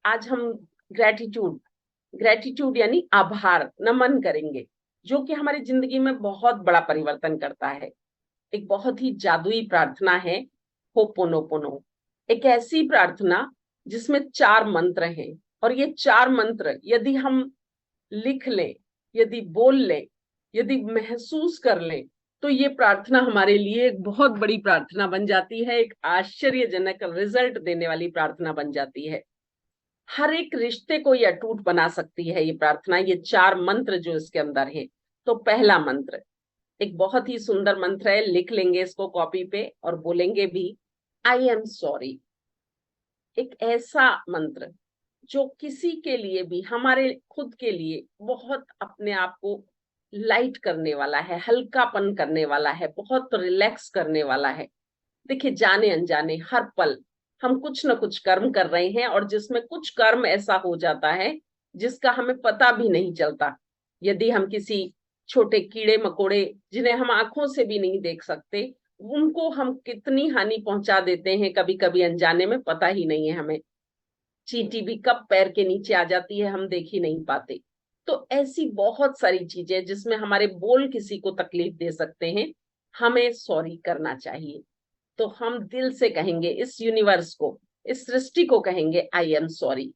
आज हम gratitude gratitude यानी आभार नमन करेंगे, जो कि हमारी जिंदगी में बहुत बड़ा परिवर्तन करता है। एक बहुत ही जादुई प्रार्थना है होपोनोपोनो। एक ऐसी प्रार्थना जिसमें 4 मंत्र हैं, और ये 4 मंत्र यदि हम लिख लें, यदि बोल लें, यदि महसूस कर लें, तो ये प्रार्थना हमारे लिए एक बहुत बड़ी प्रार्थना बन जाती है, एक आश्चर्यजनक रिजल्ट देने वाली प्रार्थना बन जाती है। हर एक रिश्ते को ये अटूट बना सकती है ये प्रार्थना, ये 4 मंत्र जो इसके अंदर है। तो पहला मंत्र एक बहुत ही सुंदर मंत्र है, लिख लेंगे इसको कॉपी पे और बोलेंगे भी, आई एम सॉरी। एक ऐसा मंत्र जो किसी के लिए भी, हमारे खुद के लिए बहुत अपने आप को लाइट करने वाला है, हल्कापन करने वाला है, बहुत रिलैक्स करने वाला है। देखिए, जाने अनजाने हर पल हम कुछ ना कुछ कर्म कर रहे हैं, और जिसमें कुछ कर्म ऐसा हो जाता है जिसका हमें पता भी नहीं चलता। यदि हम किसी छोटे कीड़े मकोड़े, जिन्हें हम आंखों से भी नहीं देख सकते, उनको हम कितनी हानि पहुंचा देते हैं, कभी कभी अनजाने में, पता ही नहीं है हमें। चींटी भी कब पैर के नीचे आ जाती है हम देख ही नहीं पाते। तो ऐसी बहुत सारी चीजें जिसमें हमारे बोल किसी को तकलीफ दे सकते हैं, हमें सॉरी करना चाहिए। तो हम दिल से कहेंगे, इस यूनिवर्स को, इस सृष्टि को कहेंगे, आई एम सॉरी।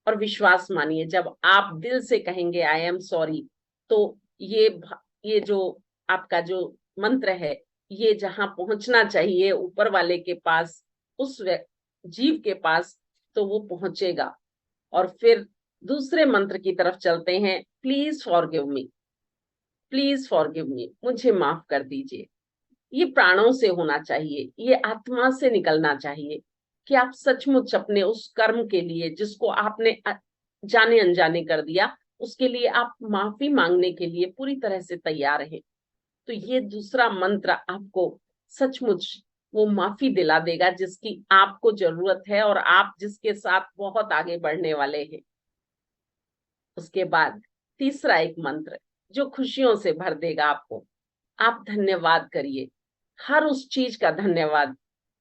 और विश्वास मानिए, जब आप दिल से कहेंगे आई एम सॉरी, तो ये जो आपका जो मंत्र है, ये जहां पहुंचना चाहिए ऊपर वाले के पास, उस जीव के पास, तो वो पहुंचेगा। और फिर दूसरे मंत्र की तरफ चलते हैं, please forgive me, please forgive me, मुझे माफ कर दीजिए। ये प्राणों से होना चाहिए, ये आत्मा से निकलना चाहिए कि आप सचमुच अपने उस कर्म के लिए, जिसको आपने जाने अनजाने कर दिया, उसके लिए आप माफी मांगने के लिए पूरी तरह से तैयार हैं। तो ये दूसरा मंत्र आपको सचमुच वो माफी दिला देगा जिसकी आपको जरूरत है, और आप जिसके साथ बहुत आगे बढ़ने वाले हैं। उसके बाद तीसरा एक मंत्र जो खुशियों से भर देगा आपको। आप धन्यवाद करिए, हर उस चीज का धन्यवाद,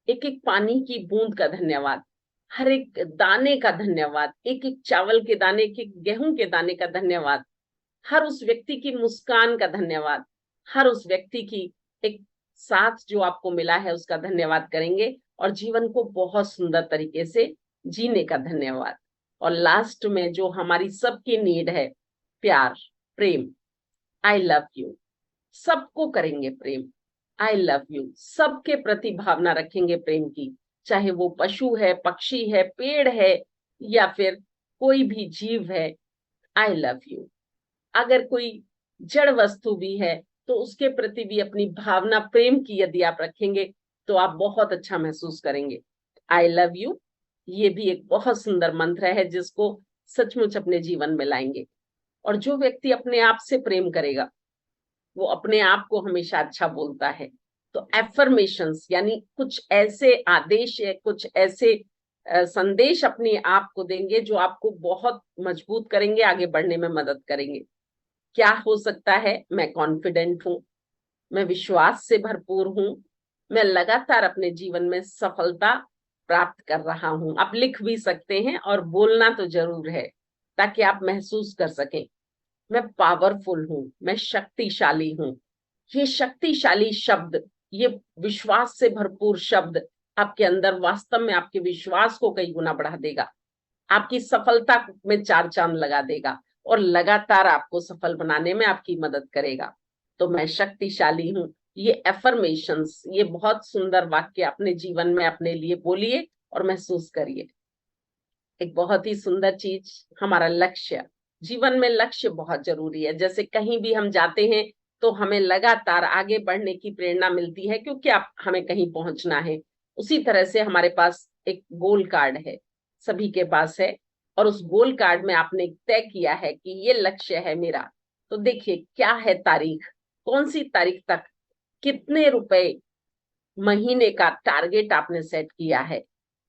एक एक पानी की बूंद का धन्यवाद, हर एक दाने का धन्यवाद, एक एक चावल के दाने, एक एक गेहूं के दाने का धन्यवाद, हर उस व्यक्ति की मुस्कान का धन्यवाद, हर उस व्यक्ति की एक साथ जो आपको मिला है उसका धन्यवाद करेंगे, और जीवन को बहुत सुंदर तरीके से जीने का धन्यवाद। और लास्ट में जो हमारी सबकी नीड है, प्यार, प्रेम, आई लव यू, सबको करेंगे प्रेम। आई लव यू, सबके प्रति भावना रखेंगे प्रेम की, चाहे वो पशु है, पक्षी है, पेड़ है, या फिर कोई भी जीव है। I love you. अगर कोई जड़ वस्तु भी है, तो उसके प्रति भी अपनी भावना प्रेम की यदि आप रखेंगे, तो आप बहुत अच्छा महसूस करेंगे। आई लव यू, ये भी एक बहुत सुंदर मंत्र है जिसको सचमुच अपने जीवन में लाएंगे। और जो व्यक्ति अपने आप से प्रेम करेगा, वो अपने आप को हमेशा अच्छा बोलता है। तो एफर्मेशंस यानी कुछ ऐसे आदेश है, कुछ ऐसे संदेश अपने आप को देंगे जो आपको बहुत मजबूत करेंगे, आगे बढ़ने में मदद करेंगे। क्या हो सकता है? मैं कॉन्फिडेंट हूं, मैं विश्वास से भरपूर हूं, मैं लगातार अपने जीवन में सफलता प्राप्त कर रहा हूं। आप लिख भी सकते हैं और बोलना तो जरूर है, ताकि आप महसूस कर सकें, मैं पावरफुल हूं, मैं शक्तिशाली हूं। ये शक्तिशाली शब्द, ये विश्वास से भरपूर शब्द आपके अंदर वास्तव में आपके विश्वास को कई गुना बढ़ा देगा, आपकी सफलता में 4 चांद लगा देगा, और लगातार आपको सफल बनाने में आपकी मदद करेगा। तो मैं शक्तिशाली हूं, ये एफर्मेशंस, ये बहुत सुंदर वाक्य अपने जीवन में अपने लिए बोलिए और महसूस करिए। एक बहुत ही सुंदर चीज, हमारा लक्ष्य, जीवन में लक्ष्य बहुत जरूरी है। जैसे कहीं भी हम जाते हैं तो हमें लगातार आगे बढ़ने की प्रेरणा मिलती है, क्योंकि आप हमें कहीं पहुंचना है। उसी तरह से हमारे पास एक गोल कार्ड है, सभी के पास है, और उस गोल कार्ड में आपने तय किया है कि ये लक्ष्य है मेरा। तो देखिए, क्या है तारीख, कौन सी तारीख तक, कितने रुपए महीने का टारगेट आपने सेट किया है,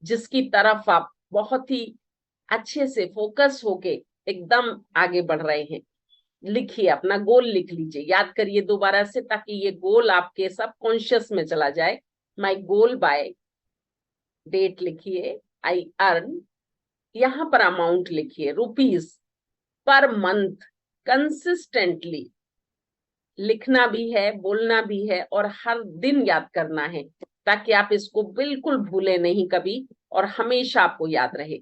जिसकी तरफ आप बहुत ही अच्छे से फोकस होके एकदम आगे बढ़ रहे हैं। लिखिए, अपना गोल लिख लीजिए, याद करिए दोबारा से, ताकि ये गोल आपके सबकॉन्शियस में चला जाए। माई गोल बाय डेट लिखिए, आई अर्न यहाँ पर अमाउंट लिखिए, रुपीज पर मंथ, कंसिस्टेंटली लिखना भी है, बोलना भी है और हर दिन याद करना है, ताकि आप इसको बिल्कुल भूले नहीं कभी और हमेशा आपको याद रहे।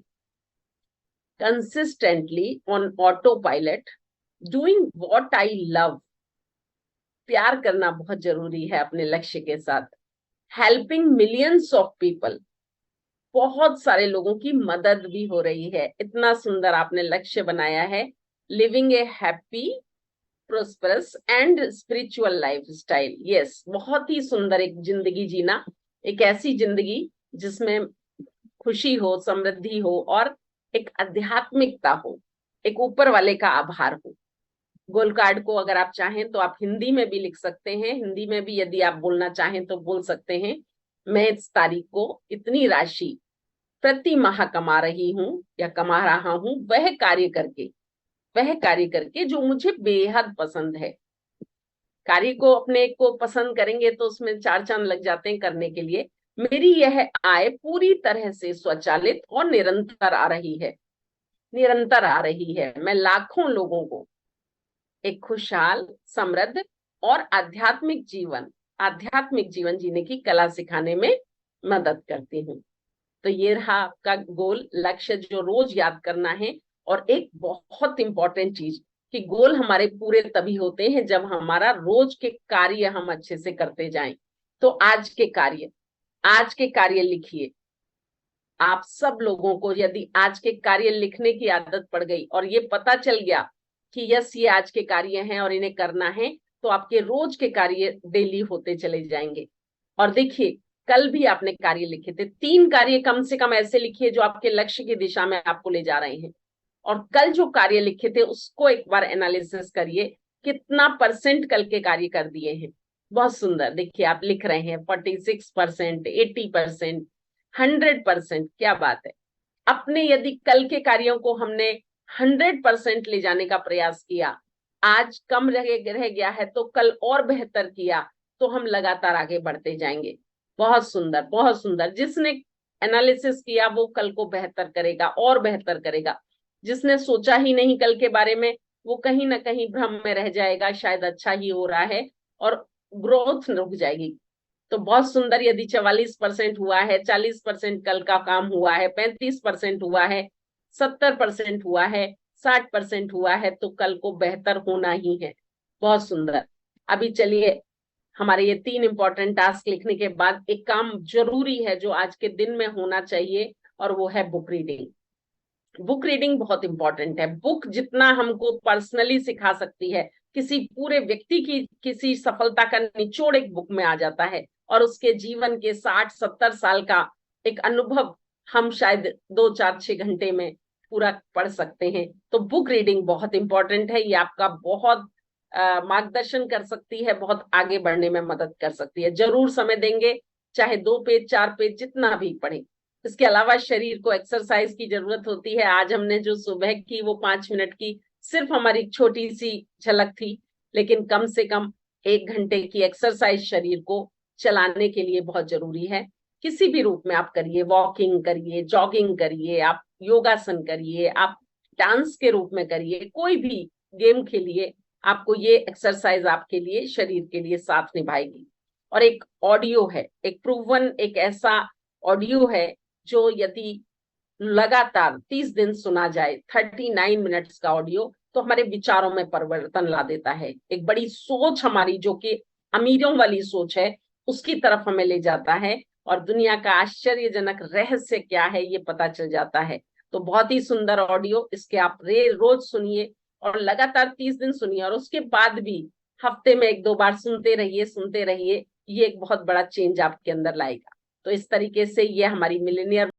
Consistently on auto pilot, doing what I love, प्यार करना बहुत जरूरी है अपने लक्ष्य के साथ। हेल्पिंग मिलियंस ऑफ पीपल, बहुत सारे लोगों की मदद भी हो रही है। इतना सुंदर आपने लक्ष्य बनाया है। Living A happy, prosperous and spiritual life style, yes, बहुत ही सुंदर एक जिंदगी जीना, एक ऐसी जिंदगी जिसमें खुशी हो, समृद्धि हो और एक आध्यात्मिकता हो, एक ऊपर वाले का आभार हो। गोल कार्ड को अगर आप चाहें तो आप हिंदी में भी लिख सकते हैं, हिंदी में भी यदि आप बोलना चाहें तो बोल सकते हैं। मैं इस तारीख को इतनी राशि प्रति माह कमा रही हूं या कमा रहा हूं, वह कार्य करके जो मुझे बेहद पसंद है। कार्य को अपने को पसंद करेंगे तो उसमें 4 चांद लग जाते हैं करने के लिए। मेरी यह आय पूरी तरह से स्वचालित और निरंतर आ रही है, निरंतर आ रही है। मैं लाखों लोगों को एक खुशहाल, समृद्ध और आध्यात्मिक जीवन जीने की कला सिखाने में मदद करती हूँ। तो ये रहा आपका गोल, लक्ष्य जो रोज याद करना है। और एक बहुत इंपॉर्टेंट चीज कि गोल हमारे पूरे तभी होते हैं जब हमारा रोज के कार्य हम अच्छे से करते जाएं। तो आज के कार्य लिखिए। आप सब लोगों को यदि आज के कार्य लिखने की आदत पड़ गई और ये पता चल गया कि यस ये आज के कार्य हैं और इन्हें करना है, तो आपके रोज के कार्य डेली होते चले जाएंगे। और देखिए, कल भी आपने कार्य लिखे थे, 3 कार्य कम से कम ऐसे लिखिए जो आपके लक्ष्य की दिशा में आपको ले जा रहे हैं। और कल जो कार्य लिखे थे उसको एक बार एनालिसिस करिए, कितना परसेंट कल के कार्य कर दिए हैं। बहुत सुंदर, देखिए आप लिख रहे हैं 46%, 80%, 100%, क्या बात है। अपने यदि कल के कार्यों को हमने 100% ले जाने का प्रयास किया, आज कम रह गया है तो कल और बेहतर किया, तो हम लगातार आगे बढ़ते जाएंगे। बहुत सुंदर, बहुत सुंदर। जिसने एनालिसिस किया वो कल को बेहतर करेगा और बेहतर करेगा। जिसने सोचा ही नहीं कल के बारे में, वो कहीं ना कहीं भ्रम में रह जाएगा, शायद अच्छा ही हो रहा है और ग्रोथ रुक जाएगी। तो बहुत सुंदर, यदि 44% हुआ है, 40% कल का काम हुआ है, 35% हुआ है, 70% हुआ है, 60% हुआ है, तो कल को बेहतर होना ही है। बहुत सुंदर। अभी चलिए, हमारे ये 3 इंपॉर्टेंट टास्क लिखने के बाद एक काम जरूरी है जो आज के दिन में होना चाहिए, और वो है बुक रीडिंग। बुक रीडिंग बहुत इंपॉर्टेंट है। बुक जितना हमको पर्सनली सिखा सकती है, किसी पूरे व्यक्ति की किसी सफलता का निचोड़ एक बुक में आ जाता है, और उसके जीवन के 60-70 साल का एक अनुभव हम शायद 2-4-6 घंटे में पूरा पढ़ सकते हैं। तो बुक रीडिंग बहुत इंपॉर्टेंट है। ये आपका बहुत मार्गदर्शन कर सकती है, बहुत आगे बढ़ने में मदद कर सकती है। जरूर समय देंगे, चाहे 2 पेज 4 पेज जितना भी पढ़े। इसके अलावा शरीर को एक्सरसाइज की जरूरत होती है। आज हमने जो सुबह की वो 5 मिनट की सिर्फ हमारी छोटी सी झलक थी, लेकिन कम से कम 1 घंटे की एक्सरसाइज शरीर को चलाने के लिए बहुत जरूरी है। किसी भी रूप में आप करिए, वॉकिंग करिए, जॉगिंग करिए, आप योगासन करिए, आप डांस के रूप में करिए, कोई भी गेम खेलिए, आपको ये एक्सरसाइज आपके लिए, शरीर के लिए साथ निभाएगी। और एक ऑडियो है, एक प्रूवन, एक ऐसा ऑडियो है जो यदि लगातार 30 दिन सुना जाए, 39 मिनट्स का ऑडियो, तो हमारे विचारों में परिवर्तन ला देता है। एक बड़ी सोच हमारी, जो कि अमीरों वाली सोच है, उसकी तरफ हमें ले जाता है, और दुनिया का आश्चर्यजनक रहस्य क्या है ये पता चल जाता है। तो बहुत ही सुंदर ऑडियो, इसके आप रोज सुनिए और लगातार 30 दिन सुनिए, और उसके बाद भी हफ्ते में 1-2 बार सुनते रहिए। ये एक बहुत बड़ा चेंज आपके अंदर लाएगा। तो इस तरीके से ये हमारी मिलेनियर